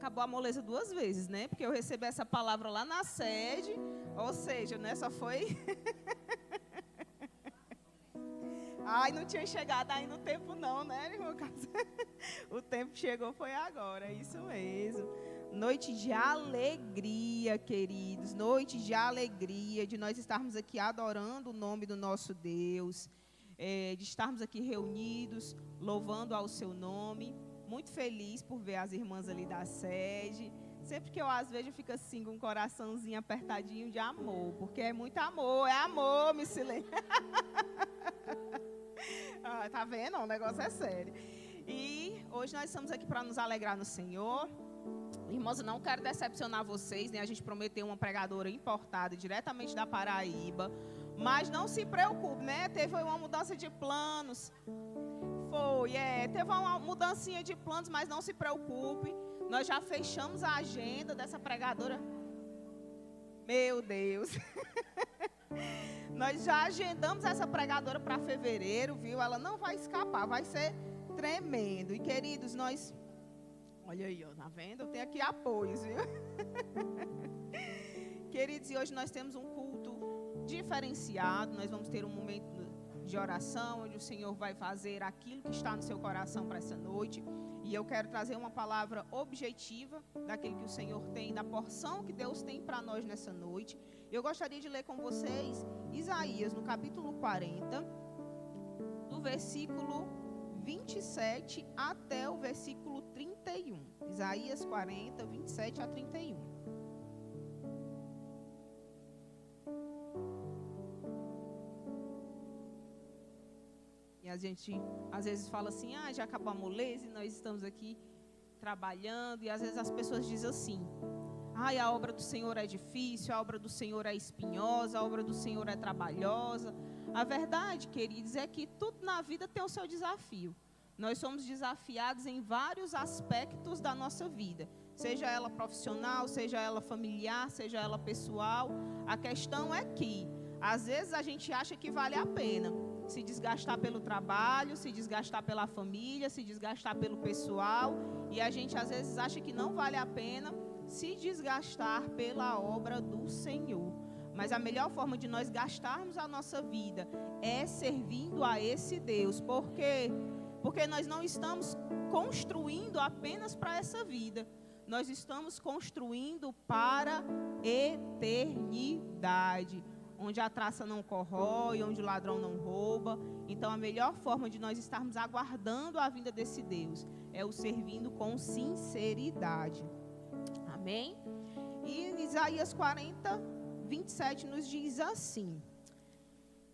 acabou a moleza 2 vezes, né? Porque eu recebi essa palavra lá na sede, ou seja, né, só foi... Ai, não tinha chegado aí no tempo não, né, irmão? O tempo chegou, foi agora, é isso mesmo. Noite de alegria, queridos, noite de alegria, de nós estarmos aqui adorando o nome do nosso Deus, de estarmos aqui reunidos, louvando ao seu nome. Muito feliz por ver as irmãs ali da sede. Sempre que eu as vejo, eu fico assim, com um coraçãozinho apertadinho de amor, porque é muito amor, Micilene. Ah, tá vendo? O negócio é sério. E hoje nós estamos aqui para nos alegrar no Senhor. Irmãos, eu não quero decepcionar vocês, né? A gente prometeu uma pregadora importada diretamente da Paraíba. Mas não se preocupe, né? Teve uma mudança de planos. Teve uma mudancinha de planos, mas não se preocupe. Nós já fechamos a agenda dessa pregadora. Meu Deus. Nós já agendamos essa pregadora para fevereiro, viu? Ela não vai escapar, vai ser tremendo. E queridos, nós... Olha aí, ó, tá vendo? Eu tenho aqui apoios, viu? Queridos, e hoje nós temos um culto diferenciado. Nós vamos ter um momento de oração, onde o Senhor vai fazer aquilo que está no seu coração para essa noite. E eu quero trazer uma palavra objetiva daquilo que o Senhor tem, da porção que Deus tem para nós nessa noite. Eu gostaria de ler com vocês Isaías, no capítulo 40, do versículo 27 até o versículo 31. Isaías 40, 27 a 31. E a gente, às vezes, fala assim, já acabou a moleza e nós estamos aqui trabalhando. E às vezes as pessoas dizem assim, a obra do Senhor é difícil, a obra do Senhor é espinhosa, a obra do Senhor é trabalhosa. A verdade, queridos, é que tudo na vida tem o seu desafio. Nós somos desafiados em vários aspectos da nossa vida, seja ela profissional, seja ela familiar, seja ela pessoal. A questão é que, às vezes, a gente acha que vale a pena se desgastar pelo trabalho, se desgastar pela família, se desgastar pelo pessoal, e a gente, às vezes, acha que não vale a pena se desgastar pela obra do Senhor. Mas a melhor forma de nós gastarmos a nossa vida é servindo a esse Deus. Por quê? Porque nós não estamos construindo apenas para essa vida. Nós estamos construindo para eternidade, onde a traça não corrói, onde o ladrão não rouba. Então a melhor forma de nós estarmos aguardando a vinda desse Deus é o servindo com sinceridade. Amém? E Isaías 40, 27 nos diz assim: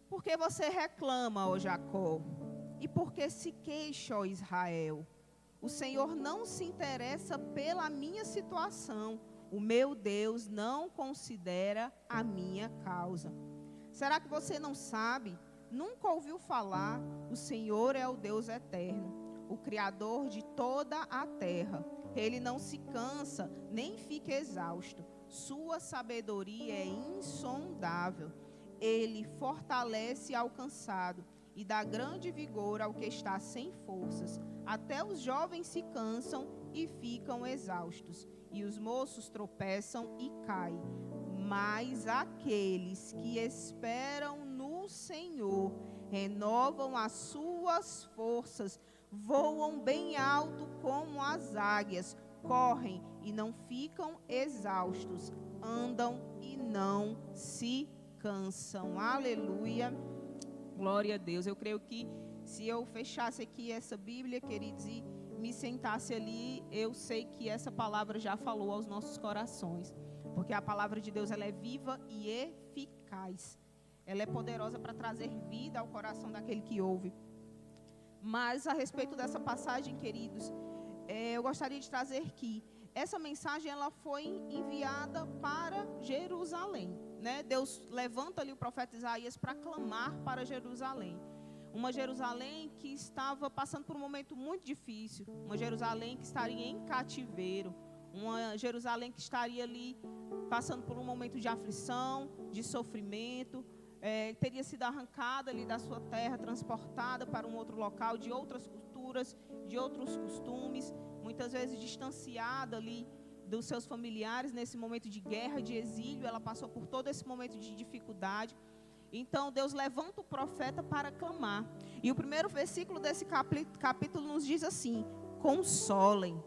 porque você reclama, ó Jacó, e porque se queixa, ó Israel? O Senhor não se interessa pela minha situação. O meu Deus não considera a minha causa. Será que você não sabe? Nunca ouviu falar? O Senhor é o Deus eterno, o Criador de toda a terra. Ele não se cansa, nem fica exausto. Sua sabedoria é insondável. Ele fortalece ao cansado e dá grande vigor ao que está sem forças. Até os jovens se cansam e ficam exaustos, e os moços tropeçam e caem. Mas aqueles que esperam no Senhor renovam as suas forças, voam bem alto como as águias, correm e não ficam exaustos, andam e não se cansam. Aleluia. Glória a Deus. Eu creio que se eu fechasse aqui essa Bíblia, queridos, e me sentasse ali, eu sei que essa palavra já falou aos nossos corações. Porque a palavra de Deus, ela é viva e eficaz. Ela é poderosa para trazer vida ao coração daquele que ouve. Mas a respeito dessa passagem, queridos, eu gostaria de trazer que essa mensagem ela foi enviada para Jerusalém, né? Deus levanta ali o profeta Isaías para clamar para Jerusalém. Uma Jerusalém que estava passando por um momento muito difícil, uma Jerusalém que estaria em cativeiro, uma Jerusalém que estaria ali passando por um momento de aflição, de sofrimento, teria sido arrancada ali da sua terra, transportada para um outro local, de outras culturas, de outros costumes. Muitas muitas vezes distanciada ali dos seus familiares nesse momento de guerra, de exílio. Ela passou por todo esse momento de dificuldade. Então Deus levanta o profeta para clamar. E o primeiro versículo desse capítulo nos diz assim: consolem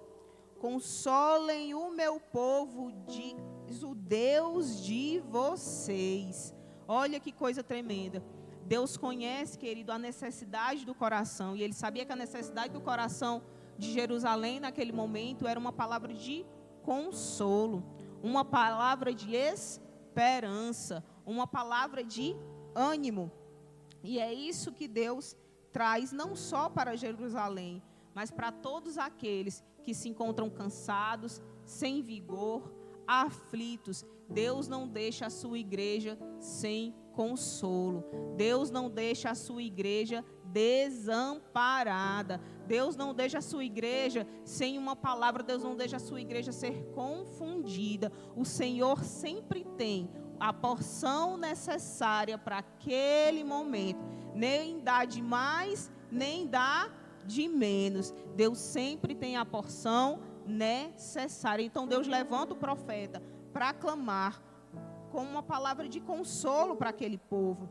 o meu povo, diz o Deus de vocês. Olha que coisa tremenda. Deus conhece, querido, a necessidade do coração. E Ele sabia que a necessidade do coração de Jerusalém naquele momento era uma palavra de consolo, uma palavra de esperança, uma palavra de ânimo. E é isso que Deus traz não só para Jerusalém, mas para todos aqueles que se encontram cansados, sem vigor, aflitos. Deus não deixa a sua igreja sem consolo. Deus não deixa a sua igreja desamparada. Deus não deixa a sua igreja sem uma palavra. Deus não deixa a sua igreja ser confundida. O Senhor sempre tem a porção necessária para aquele momento. Nem dá de mais, nem dá de menos. Deus sempre tem a porção necessária. Então Deus levanta o profeta para clamar com uma palavra de consolo para aquele povo.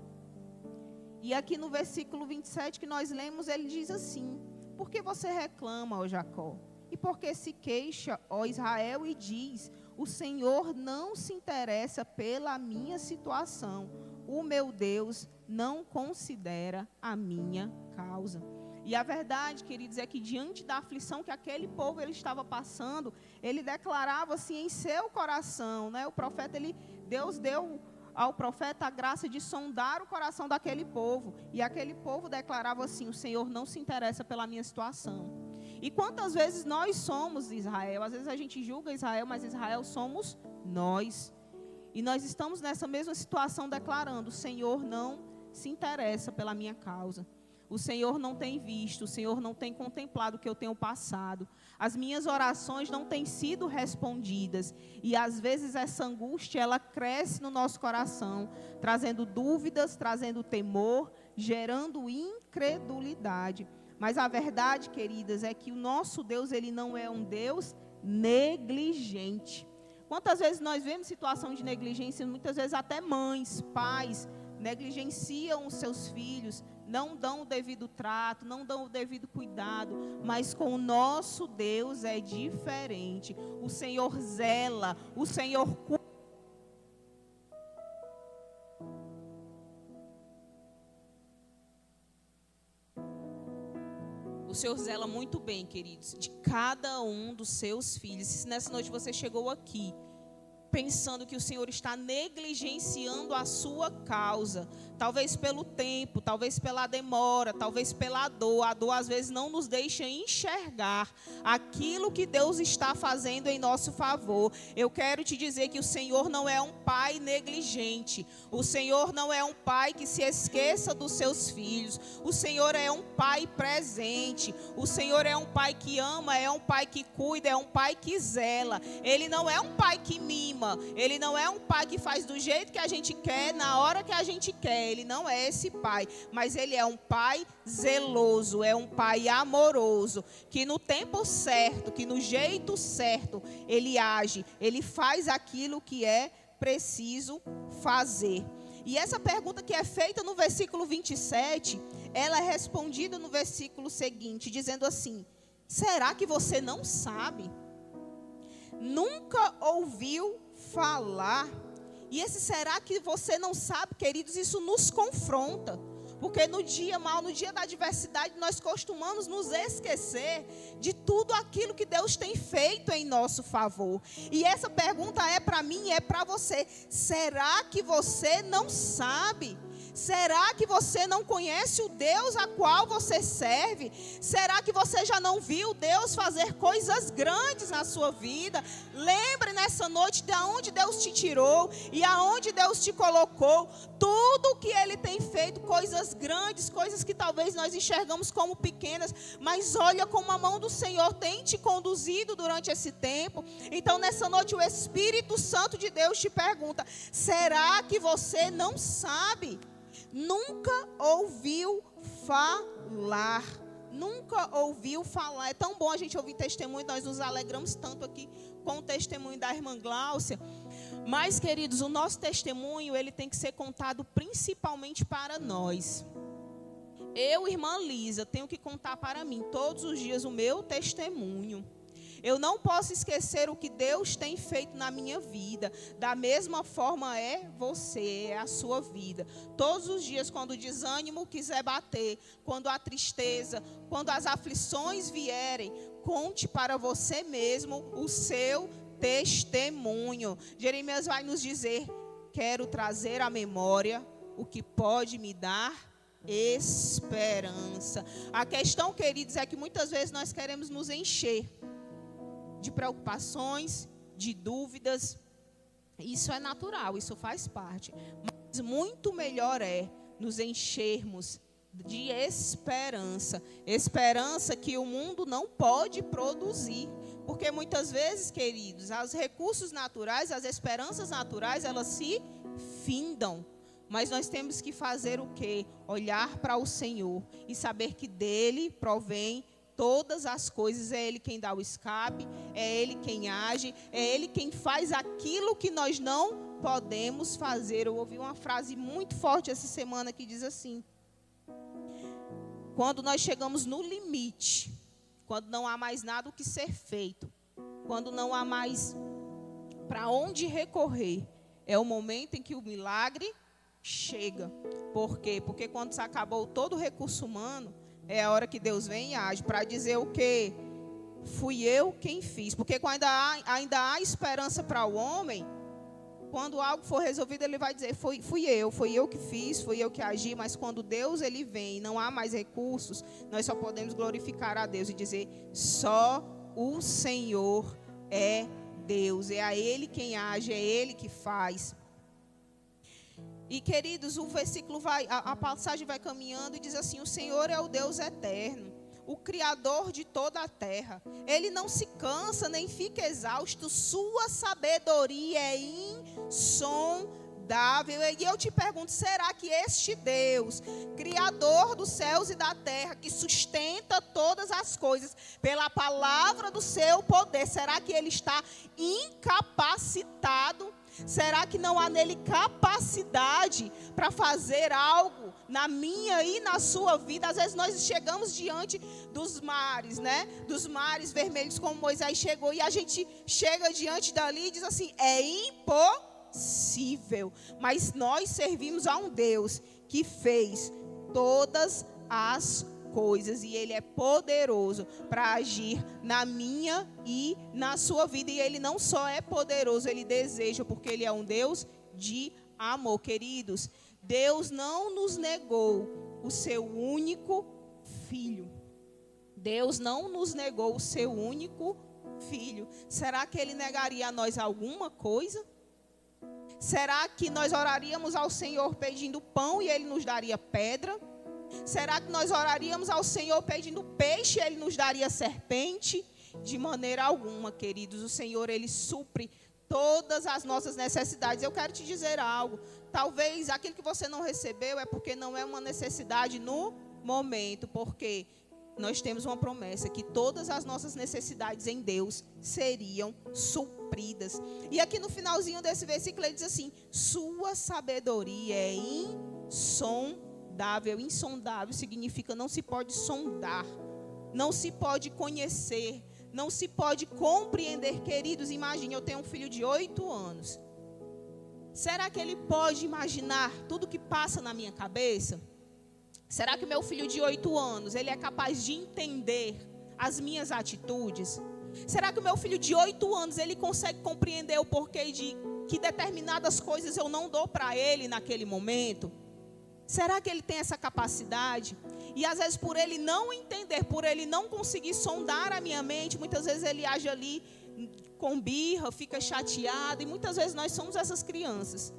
E aqui no versículo 27 que nós lemos, ele diz assim: por que você reclama, ó Jacó? E por que se queixa, ó Israel, e diz: o Senhor não se interessa pela minha situação. O meu Deus não considera a minha causa. E a verdade, queridos, é que diante da aflição que aquele povo ele estava passando, ele declarava assim em seu coração, né? O profeta, Deus deu ao profeta a graça de sondar o coração daquele povo. E aquele povo declarava assim: o Senhor não se interessa pela minha situação. E quantas vezes nós somos Israel? Às vezes a gente julga Israel, mas Israel somos nós. E nós estamos nessa mesma situação declarando: o Senhor não se interessa pela minha causa. O Senhor não tem visto, o Senhor não tem contemplado o que eu tenho passado. As minhas orações não têm sido respondidas. E às vezes essa angústia, ela cresce no nosso coração, trazendo dúvidas, trazendo temor, gerando incredulidade. Mas a verdade, queridas, é que o nosso Deus, ele não é um Deus negligente. Quantas vezes nós vemos situação de negligência, muitas vezes até mães, pais, negligenciam os seus filhos, não dão o devido trato, não dão o devido cuidado, mas com o nosso Deus é diferente. O Senhor zela, o Senhor cuida. O Senhor zela muito bem, queridos, de cada um dos seus filhos. Se nessa noite você chegou aqui pensando que o Senhor está negligenciando a sua causa, talvez pelo tempo, talvez pela demora, talvez pela dor. A dor às vezes não nos deixa enxergar aquilo que Deus está fazendo em nosso favor. Eu quero te dizer que o Senhor não é um pai negligente. O Senhor não é um pai que se esqueça dos seus filhos. O Senhor é um pai presente. O Senhor é um pai que ama, é um pai que cuida, é um pai que zela. Ele não é um pai que mima. Ele não é um pai que faz do jeito que a gente quer, na hora que a gente quer. Ele não é esse pai, mas ele é um pai zeloso, é um pai amoroso, que no tempo certo, que no jeito certo, ele age, ele faz aquilo que é preciso fazer. E essa pergunta que é feita no versículo 27, ela é respondida no versículo seguinte, dizendo assim: será que você não sabe? Nunca ouviu falar? E esse será que você não sabe, queridos, isso nos confronta. Porque no dia mal, no dia da adversidade, nós costumamos nos esquecer de tudo aquilo que Deus tem feito em nosso favor. E essa pergunta é para mim e é para você. Será que você não sabe? Será que você não conhece o Deus a qual você serve? Será que você já não viu Deus fazer coisas grandes na sua vida? Lembre nessa noite de onde Deus te tirou e aonde Deus te colocou. Tudo que Ele tem feito, coisas grandes, coisas que talvez nós enxergamos como pequenas, mas olha como a mão do Senhor tem te conduzido durante esse tempo. Então nessa noite o Espírito Santo de Deus te pergunta: será que você não sabe? Nunca ouviu falar? nunca ouviu falar. É tão bom a gente ouvir testemunho, nós nos alegramos tanto aqui com o testemunho da irmã Gláucia. Mas, queridos, o nosso testemunho, ele tem que ser contado principalmente para nós. Eu, irmã Lisa, tenho que contar para mim todos os dias o meu testemunho. Eu não posso esquecer o que Deus tem feito na minha vida. Da mesma forma é você, é a sua vida. Todos os dias, quando o desânimo quiser bater, quando a tristeza, quando as aflições vierem, conte para você mesmo o seu testemunho. Jeremias vai nos dizer: quero trazer à memória o que pode me dar esperança. A questão, queridos, é que muitas vezes nós queremos nos encher de preocupações, de dúvidas. Isso é natural, isso faz parte. Mas muito melhor é nos enchermos de esperança. Esperança que o mundo não pode produzir. Porque muitas vezes, queridos, os recursos naturais, as esperanças naturais, elas se findam. Mas nós temos que fazer o quê? Olhar para o Senhor e saber que dele provém todas as coisas. É Ele quem dá o escape, é Ele quem age, é Ele quem faz aquilo que nós não podemos fazer. Eu ouvi uma frase muito forte essa semana que diz assim: quando nós chegamos no limite, quando não há mais nada o que ser feito, quando não há mais para onde recorrer, é o momento em que o milagre chega. Por quê? Porque quando se acabou todo o recurso humano, é a hora que Deus vem e age para dizer o quê? Fui eu quem fiz. Porque ainda há esperança para o homem. Quando algo for resolvido, ele vai dizer: fui eu que fiz, fui eu que agi. Mas quando Deus ele vem e não há mais recursos, nós só podemos glorificar a Deus e dizer: só o Senhor é Deus. É a Ele quem age, é Ele que faz. E, queridos, o versículo a passagem vai caminhando e diz assim: o Senhor é o Deus eterno, o Criador de toda a terra. Ele não se cansa nem fica exausto, sua sabedoria é insondável. E eu te pergunto: será que este Deus, Criador dos céus e da terra, que sustenta todas as coisas pela palavra do seu poder, será que Ele está incapacitado? Será que não há nele capacidade para fazer algo na minha e na sua vida? Às vezes nós chegamos diante dos mares, né? Dos mares vermelhos, como Moisés chegou, e a gente chega diante dali e diz assim: é impossível. Mas nós servimos a um Deus que fez todas as coisas, e Ele é poderoso para agir na minha e na sua vida. E Ele não só é poderoso, Ele deseja, porque Ele é um Deus de amor. Queridos, Deus não nos negou o seu único filho. Deus não nos negou o seu único filho. Será que Ele negaria a nós alguma coisa? Será que nós oraríamos ao Senhor pedindo pão e Ele nos daria pedra? Será que nós oraríamos ao Senhor pedindo peixe e Ele nos daria serpente? De maneira alguma, queridos. O Senhor, Ele supre todas as nossas necessidades. Eu quero te dizer algo: talvez aquilo que você não recebeu é porque não é uma necessidade no momento. Porque nós temos uma promessa que todas as nossas necessidades em Deus seriam supridas. E aqui no finalzinho desse versículo ele diz assim: sua sabedoria é insondável. Insondável significa não se pode sondar, não se pode conhecer, não se pode compreender. Queridos, imagine, eu tenho um filho de 8 anos. Será que ele pode imaginar tudo que passa na minha cabeça? Será que meu filho de 8 anos, ele é capaz de entender as minhas atitudes? Será que o meu filho de 8 anos, ele consegue compreender o porquê de que determinadas coisas eu não dou para ele naquele momento? Será que ele tem essa capacidade? E às vezes por ele não entender, por ele não conseguir sondar a minha mente, muitas vezes ele age ali com birra, fica chateado. E muitas vezes nós somos essas crianças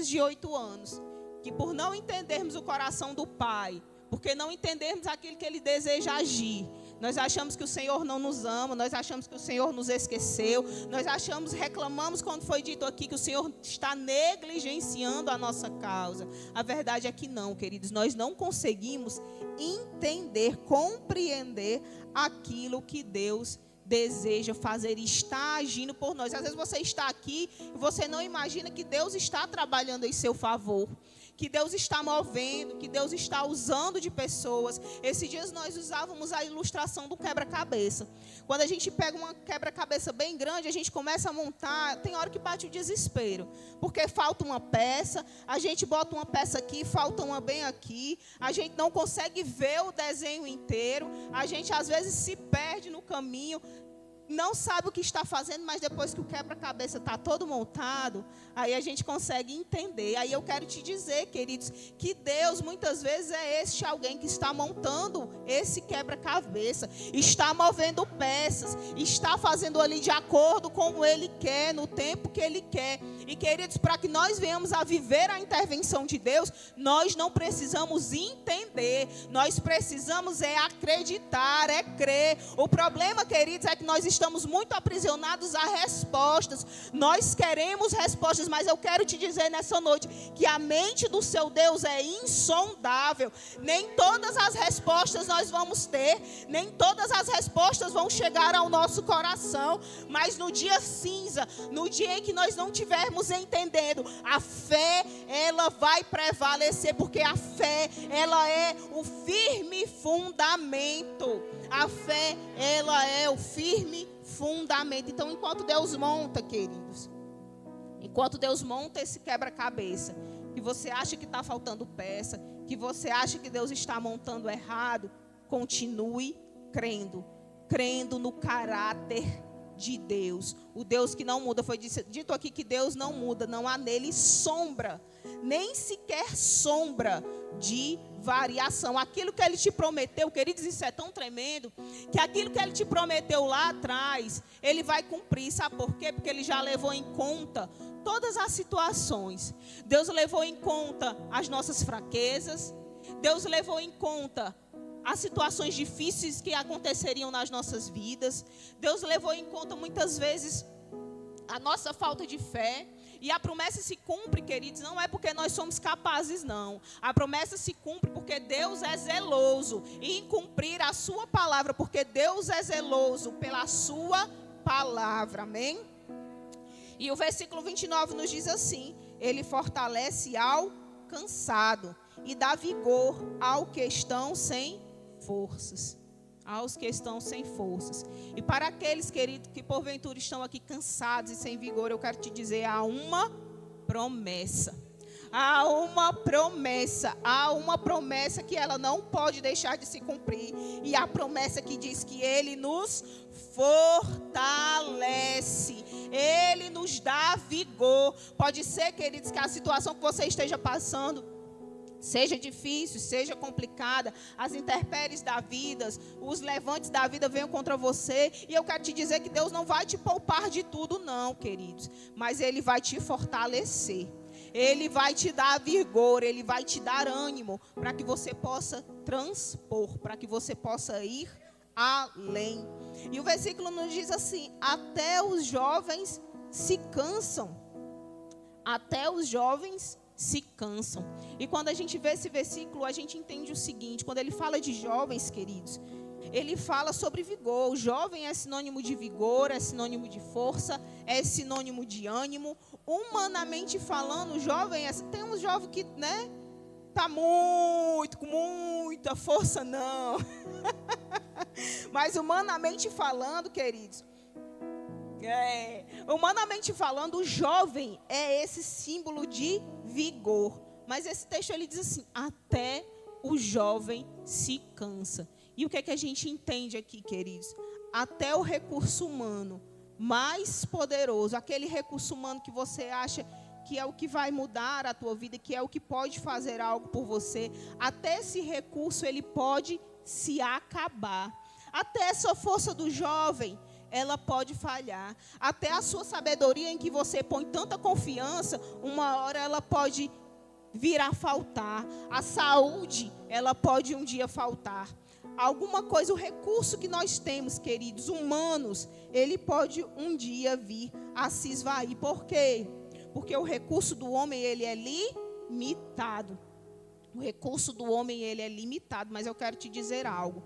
de 8 anos, que por não entendermos o coração do Pai, porque não entendermos aquilo que Ele deseja agir, Nós achamos que o Senhor não nos ama, nós achamos que o Senhor nos esqueceu, nós reclamamos quando foi dito aqui que o Senhor está negligenciando a nossa causa. A verdade é que não, queridos, nós não conseguimos entender, compreender aquilo que Deus deseja fazer e está agindo por nós. Às vezes você está aqui e você não imagina que Deus está trabalhando em seu favor, que Deus está movendo, que Deus está usando de pessoas. Esses dias nós usávamos a ilustração do quebra-cabeça. Quando a gente pega uma quebra-cabeça bem grande, a gente começa a montar, tem hora que bate o desespero, porque falta uma peça, a gente bota uma peça aqui, falta uma bem aqui, a gente não consegue ver o desenho inteiro, a gente às vezes se perde no caminho, não sabe o que está fazendo, mas depois que o quebra-cabeça está todo montado, aí a gente consegue entender. Aí eu quero te dizer, queridos, que Deus muitas vezes é este alguém que está montando esse quebra-cabeça, está movendo peças, está fazendo ali de acordo com Ele quer, no tempo que Ele quer. E queridos, para que nós venhamos a viver a intervenção de Deus, nós não precisamos entender, nós precisamos acreditar, crer. O problema, queridos, é que nós estamos muito aprisionados a respostas. Nós queremos respostas, mas eu quero te dizer nessa noite que a mente do seu Deus é insondável. Nem todas as respostas nós vamos ter, nem todas as respostas vão chegar ao nosso coração, mas no dia cinza, no dia em que nós não tivermos entendendo, a fé, ela vai prevalecer, porque a fé, ela é o firme fundamento. A fé, ela é o firme fundamento. Então, enquanto Deus monta, queridos, enquanto Deus monta esse quebra-cabeça, que você acha que está faltando peça, que você acha que Deus está montando errado, continue crendo no caráter de Deus, o Deus que não muda. Foi dito aqui que Deus não muda, não há nele sombra, nem sequer sombra de variação. Aquilo que Ele te prometeu, queridos, isso é tão tremendo, que aquilo que Ele te prometeu lá atrás, Ele vai cumprir. Sabe por quê? Porque Ele já levou em conta todas as situações. Deus levou em conta as nossas fraquezas, Deus levou em conta as situações difíceis que aconteceriam nas nossas vidas. Deus levou em conta muitas vezes a nossa falta de fé. E a promessa se cumpre, queridos, não é porque nós somos capazes, não. A promessa se cumpre porque Deus é zeloso em cumprir a sua palavra, porque Deus é zeloso pela sua palavra, amém? E o versículo 29 nos diz assim: Ele fortalece ao cansado e dá vigor ao que estão sem forças. Aos que estão sem forças. E para aqueles, queridos, que porventura estão aqui cansados e sem vigor, eu quero te dizer, há uma promessa. Há uma promessa. Há uma promessa que ela não pode deixar de se cumprir. E a promessa que diz que Ele nos fortalece. Ele nos dá vigor. Pode ser, queridos, que a situação que você esteja passando seja difícil, seja complicada, as intempéries da vida, os levantes da vida venham contra você, e eu quero te dizer que Deus não vai te poupar de tudo não, queridos, mas Ele vai te fortalecer, Ele vai te dar vigor, Ele vai te dar ânimo, para que você possa transpor, para que você possa ir além. E o versículo nos diz assim: até os jovens se cansam, até os jovens se cansam. E quando a gente vê esse versículo, a gente entende o seguinte: quando ele fala de jovens, queridos, ele fala sobre vigor. O jovem é sinônimo de vigor, é sinônimo de força, é sinônimo de ânimo. Humanamente falando, o jovem tem uns jovens que, tá com muita força, não. Mas humanamente falando, queridos, humanamente falando, o jovem é esse símbolo de vigor. Mas esse texto ele diz assim: até o jovem se cansa. E o que é que a gente entende aqui, queridos? Até o recurso humano mais poderoso, aquele recurso humano que você acha que é o que vai mudar a tua vida, que é o que pode fazer algo por você, até esse recurso ele pode se acabar. Até essa força do jovem, ela pode falhar. Até a sua sabedoria em que você põe tanta confiança, uma hora ela pode vir a faltar. A saúde, ela pode um dia faltar. alguma coisa, o recurso que nós temos, queridos, humanos, ele pode um dia vir a se esvair. Por quê? Porque o recurso do homem, ele é limitado. O recurso do homem, ele é limitado, mas eu quero te dizer algo.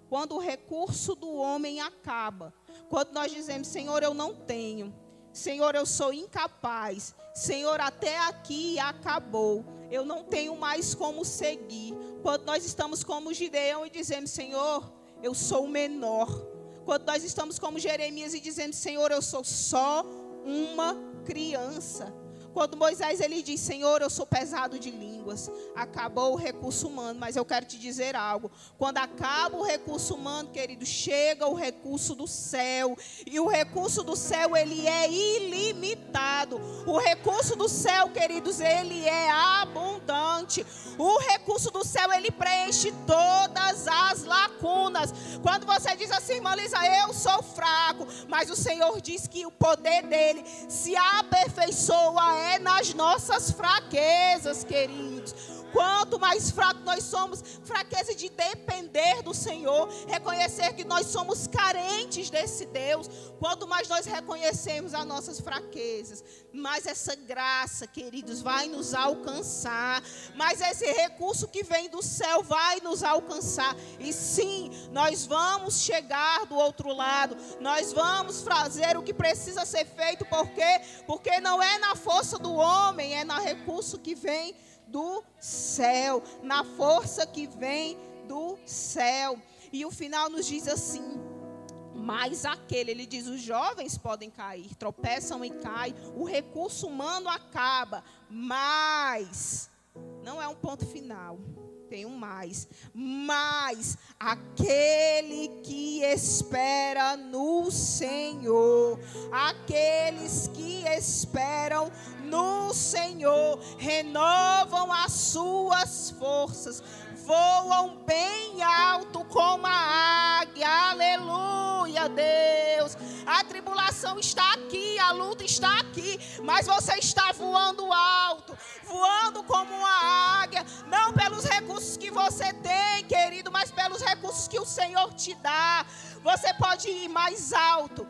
Quando o recurso do homem acaba, quando nós dizemos, Senhor, eu não tenho, Senhor, eu sou incapaz, Senhor, até aqui acabou, eu não tenho mais como seguir. Quando nós estamos como Gideão e dizemos, Senhor, eu sou o menor. Quando nós estamos como Jeremias e dizemos, Senhor, eu sou só uma criança. Quando Moisés ele diz, Senhor, eu sou pesado de línguas. Acabou o recurso humano, mas eu quero te dizer algo. Quando acaba o recurso humano, querido, chega o recurso do céu. E o recurso do céu, ele é ilimitado. O recurso do céu, queridos, ele é abundante. O recurso do céu, ele preenche todas as lacunas. Quando você diz assim, irmã Lisa, eu sou fraco, mas o Senhor diz que o poder dele se aperfeiçoa nas nossas fraquezas, queridos. Quanto mais fraco nós somos, fraqueza de depender do Senhor, reconhecer que nós somos carentes desse Deus. Quanto mais nós reconhecemos as nossas fraquezas, mais essa graça, queridos, vai nos alcançar. Mas esse recurso que vem do céu vai nos alcançar. E sim, nós vamos chegar do outro lado. Nós vamos fazer o que precisa ser feito. Por quê? Porque não é na força do homem, é no recurso que vem do céu, na força que vem do céu. E o final nos diz assim, mas aquele, ele diz, os jovens podem cair, tropeçam e caem, o recurso humano acaba, mas, não é um ponto final, tem um mais, mas aquele que espera no Senhor, aqueles que esperam no Senhor, renovam as suas forças, voam bem alto como a águia, aleluia, Deus. A tribulação está aqui, a luta está aqui, mas você está voando alto, voando como uma águia, não pelos recursos que você tem, querido, mas pelos recursos que o Senhor te dá. Você pode ir mais alto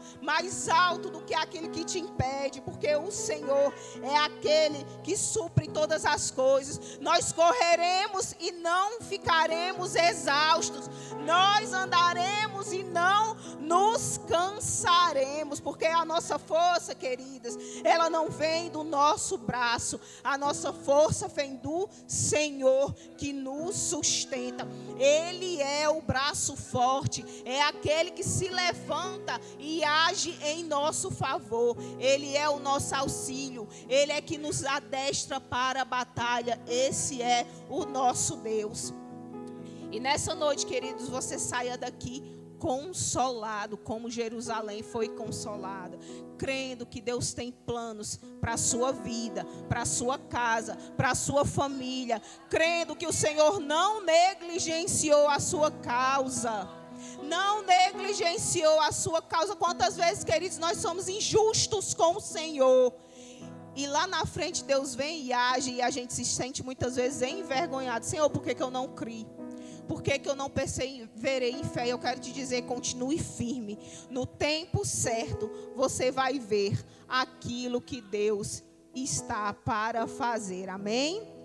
do que aquele que te impede, porque o Senhor é aquele que supre todas as coisas. Nós correremos e não ficaremos exaustos, nós andaremos e não nos cansaremos, porque a nossa força, queridas, ela não vem do nosso braço, a nossa força vem do Senhor que nos sustenta. Ele é o braço forte, é aquele que se levanta e age em nosso favor. Ele é o nosso auxílio, ele é que nos adestra para a batalha. Esse é o nosso Deus. E nessa noite, queridos, você saia daqui consolado, como Jerusalém foi consolada, crendo que Deus tem planos para a sua vida, para a sua casa, para a sua família, crendo que o Senhor não negligenciou a sua causa. Não negligenciou a sua causa. Quantas vezes, queridos, nós somos injustos com o Senhor, e lá na frente Deus vem e age, e a gente se sente muitas vezes envergonhado. Senhor, por que eu não criei? Por que eu não perseverei em fé? Eu quero te dizer, continue firme. No tempo certo, você vai ver aquilo que Deus está para fazer. Amém?